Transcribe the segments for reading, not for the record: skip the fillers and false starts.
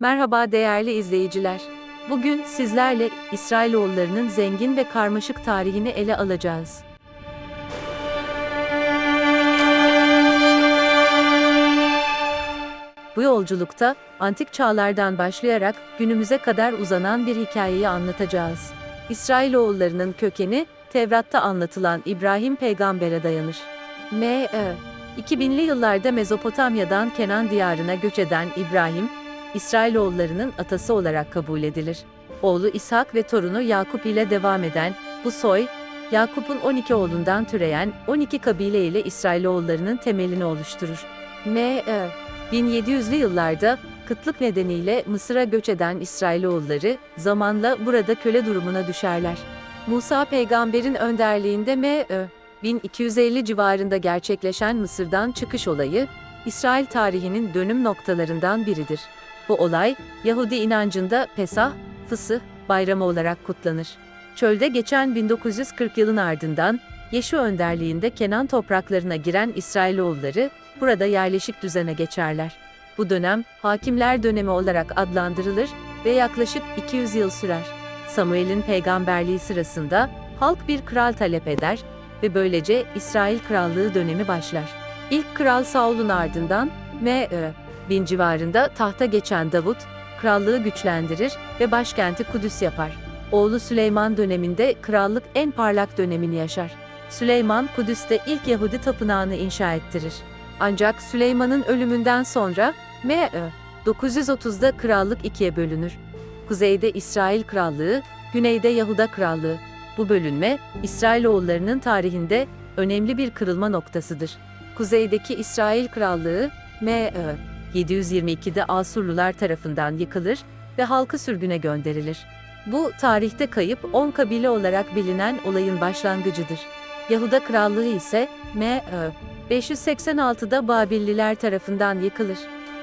Merhaba değerli izleyiciler. Bugün sizlerle İsrailoğullarının zengin ve karmaşık tarihini ele alacağız. Bu yolculukta antik çağlardan başlayarak günümüze kadar uzanan bir hikayeyi anlatacağız. İsrailoğullarının kökeni Tevrat'ta anlatılan İbrahim peygambere dayanır. M.Ö. 2000'li yıllarda Mezopotamya'dan Kenan diyarına göç eden İbrahim, İsrailoğullarının atası olarak kabul edilir. Oğlu İshak ve torunu Yakup ile devam eden bu soy, Yakup'un 12 oğlundan türeyen 12 kabile ile İsrailoğullarının temelini oluşturur. M.Ö. 1700'lü yıllarda kıtlık nedeniyle Mısır'a göç eden İsrailoğulları zamanla burada köle durumuna düşerler. Musa peygamberin önderliğinde M.Ö. 1250 civarında gerçekleşen Mısır'dan çıkış olayı, İsrail tarihinin dönüm noktalarından biridir. Bu olay, Yahudi inancında Pesah, Fısıh bayramı olarak kutlanır. Çölde geçen 1940 yılın ardından, Yeşu önderliğinde Kenan topraklarına giren İsrailoğulları, burada yerleşik düzene geçerler. Bu dönem, Hakimler dönemi olarak adlandırılır ve yaklaşık 200 yıl sürer. Samuel'in peygamberliği sırasında, halk bir kral talep eder ve böylece İsrail krallığı dönemi başlar. İlk kral Saul'un ardından, M.Ö. 1000 civarında tahta geçen Davut, krallığı güçlendirir ve başkenti Kudüs yapar. Oğlu Süleyman döneminde krallık en parlak dönemini yaşar. Süleyman, Kudüs'te ilk Yahudi tapınağını inşa ettirir. Ancak Süleyman'ın ölümünden sonra, M.Ö. 930'da krallık ikiye bölünür. Kuzeyde İsrail Krallığı, güneyde Yahuda Krallığı. Bu bölünme, İsrailoğullarının tarihinde önemli bir kırılma noktasıdır. Kuzeydeki İsrail Krallığı, M.Ö. 722'de Asurlular tarafından yıkılır ve halkı sürgüne gönderilir. Bu, tarihte kayıp 10 kabile olarak bilinen olayın başlangıcıdır. Yahuda Krallığı ise, M.Ö. 586'da Babilliler tarafından yıkılır.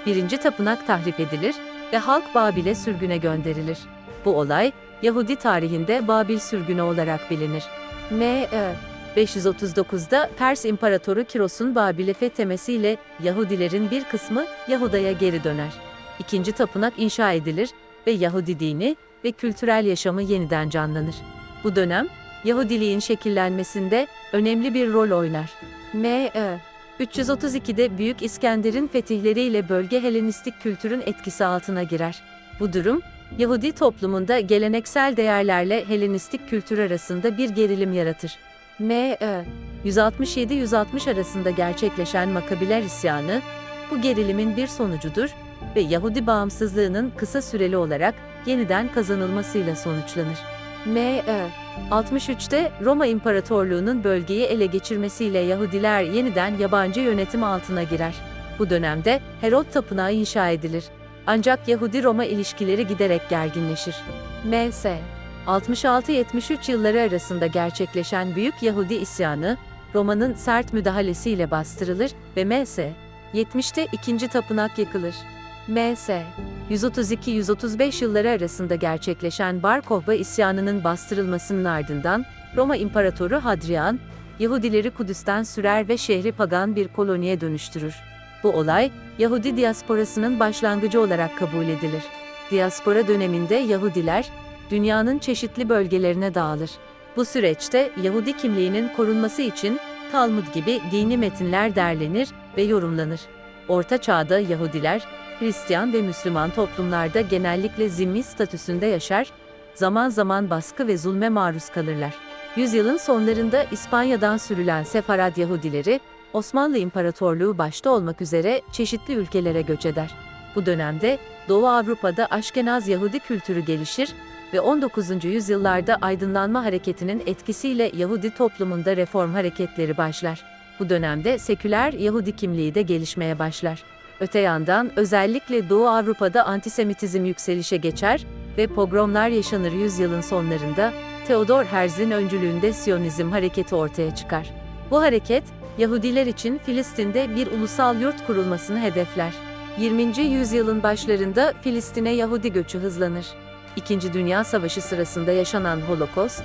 Birinci tapınak tahrip edilir ve halk Babil'e sürgüne gönderilir. Bu olay, Yahudi tarihinde Babil sürgünü olarak bilinir. M.Ö. 539'da Pers İmparatoru Kiros'un Babil'i fethetmesiyle Yahudilerin bir kısmı Yahuda'ya geri döner. İkinci tapınak inşa edilir ve Yahudi dini ve kültürel yaşamı yeniden canlanır. Bu dönem, Yahudiliğin şekillenmesinde önemli bir rol oynar. M.Ö. 332'de Büyük İskender'in fetihleriyle bölge Helenistik kültürün etkisi altına girer. Bu durum, Yahudi toplumunda geleneksel değerlerle Helenistik kültür arasında bir gerilim yaratır. M.Ö. 167-160 arasında gerçekleşen Makabiler isyanı, bu gerilimin bir sonucudur ve Yahudi bağımsızlığının kısa süreli olarak yeniden kazanılmasıyla sonuçlanır. M.Ö. 63'te Roma İmparatorluğu'nun bölgeyi ele geçirmesiyle Yahudiler yeniden yabancı yönetim altına girer. Bu dönemde Herod Tapınağı inşa edilir. Ancak Yahudi-Roma ilişkileri giderek gerginleşir. M.S. 66-73 yılları arasında gerçekleşen Büyük Yahudi isyanı, Roma'nın sert müdahalesiyle bastırılır ve M.S. 70'te ikinci tapınak yıkılır. M.S. 132-135 yılları arasında gerçekleşen Bar Kohba isyanının bastırılmasının ardından, Roma İmparatoru Hadrian, Yahudileri Kudüs'ten sürer ve şehri pagan bir koloniye dönüştürür. Bu olay, Yahudi diasporasının başlangıcı olarak kabul edilir. Diaspora döneminde Yahudiler, dünyanın çeşitli bölgelerine dağılır. Bu süreçte Yahudi kimliğinin korunması için Talmud gibi dini metinler derlenir ve yorumlanır. Orta Çağ'da Yahudiler, Hristiyan ve Müslüman toplumlarda genellikle zimmi statüsünde yaşar, zaman zaman baskı ve zulme maruz kalırlar. Yüzyılın sonlarında İspanya'dan sürülen Sefarad Yahudileri, Osmanlı İmparatorluğu başta olmak üzere çeşitli ülkelere göç eder. Bu dönemde Doğu Avrupa'da Aşkenaz Yahudi kültürü gelişir ve 19. yüzyıllarda aydınlanma hareketinin etkisiyle Yahudi toplumunda reform hareketleri başlar. Bu dönemde seküler Yahudi kimliği de gelişmeye başlar. Öte yandan özellikle Doğu Avrupa'da antisemitizm yükselişe geçer ve pogromlar yaşanır. Yüzyılın sonlarında Theodor Herzl'in öncülüğünde Siyonizm hareketi ortaya çıkar. Bu hareket, Yahudiler için Filistin'de bir ulusal yurt kurulmasını hedefler. 20. yüzyılın başlarında Filistin'e Yahudi göçü hızlanır. İkinci Dünya Savaşı sırasında yaşanan Holokost,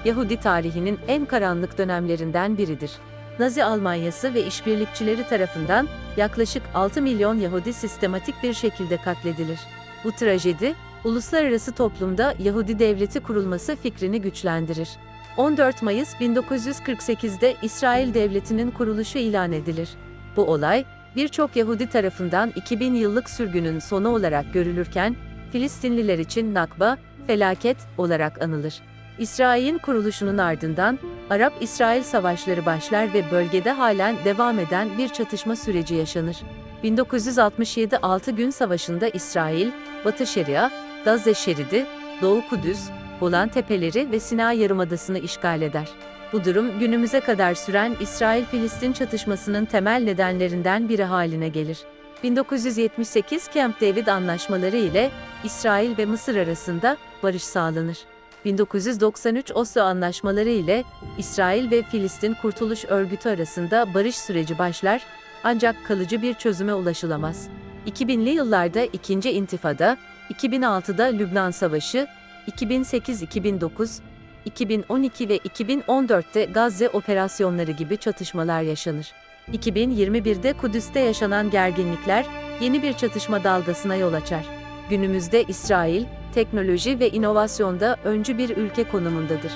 Yahudi tarihinin en karanlık dönemlerinden biridir. Nazi Almanyası ve işbirlikçileri tarafından yaklaşık 6 milyon Yahudi sistematik bir şekilde katledilir. Bu trajedi, uluslararası toplumda Yahudi devleti kurulması fikrini güçlendirir. 14 Mayıs 1948'de İsrail Devleti'nin kuruluşu ilan edilir. Bu olay, birçok Yahudi tarafından 2000 yıllık sürgünün sonu olarak görülürken, Filistinliler için Nakba, felaket olarak anılır. İsrail'in kuruluşunun ardından, Arap-İsrail savaşları başlar ve bölgede halen devam eden bir çatışma süreci yaşanır. 1967 6 Gün Savaşı'nda İsrail, Batı Şeria, Gazze şeridi, Doğu Kudüs, Golan Tepeleri ve Sinay Yarımadası'nı işgal eder. Bu durum günümüze kadar süren İsrail-Filistin çatışmasının temel nedenlerinden biri haline gelir. 1978 Camp David anlaşmaları ile İsrail ve Mısır arasında barış sağlanır. 1993 Oslo anlaşmaları ile İsrail ve Filistin Kurtuluş Örgütü arasında barış süreci başlar, ancak kalıcı bir çözüme ulaşılamaz. 2000'li yıllarda İkinci İntifada, 2006'da Lübnan Savaşı, 2008-2009, 2012 ve 2014'te Gazze operasyonları gibi çatışmalar yaşanır. 2021'de Kudüs'te yaşanan gerginlikler yeni bir çatışma dalgasına yol açar. Günümüzde İsrail, teknoloji ve inovasyonda öncü bir ülke konumundadır.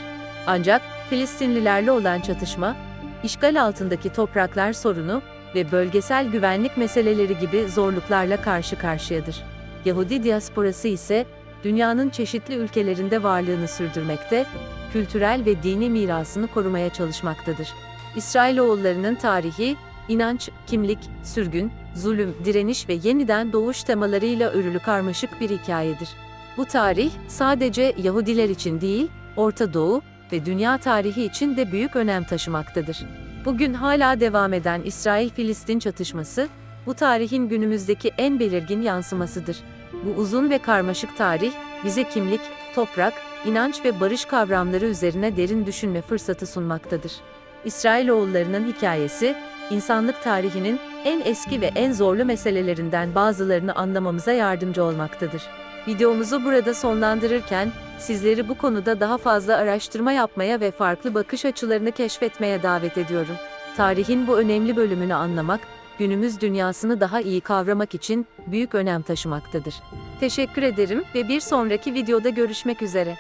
Ancak Filistinlilerle olan çatışma, işgal altındaki topraklar sorunu ve bölgesel güvenlik meseleleri gibi zorluklarla karşı karşıyadır. Yahudi diasporası ise dünyanın çeşitli ülkelerinde varlığını sürdürmekte, kültürel ve dini mirasını korumaya çalışmaktadır. İsrailoğullarının tarihi, inanç, kimlik, sürgün, zulüm, direniş ve yeniden doğuş temalarıyla örülü karmaşık bir hikayedir. Bu tarih sadece Yahudiler için değil, Orta Doğu ve dünya tarihi için de büyük önem taşımaktadır. Bugün hala devam eden İsrail-Filistin çatışması, bu tarihin günümüzdeki en belirgin yansımasıdır. Bu uzun ve karmaşık tarih, bize kimlik, toprak, inanç ve barış kavramları üzerine derin düşünme fırsatı sunmaktadır. İsrailoğullarının hikayesi, insanlık tarihinin en eski ve en zorlu meselelerinden bazılarını anlamamıza yardımcı olmaktadır. Videomuzu burada sonlandırırken, sizleri bu konuda daha fazla araştırma yapmaya ve farklı bakış açılarını keşfetmeye davet ediyorum. Tarihin bu önemli bölümünü anlamak, günümüz dünyasını daha iyi kavramak için büyük önem taşımaktadır. Teşekkür ederim ve bir sonraki videoda görüşmek üzere.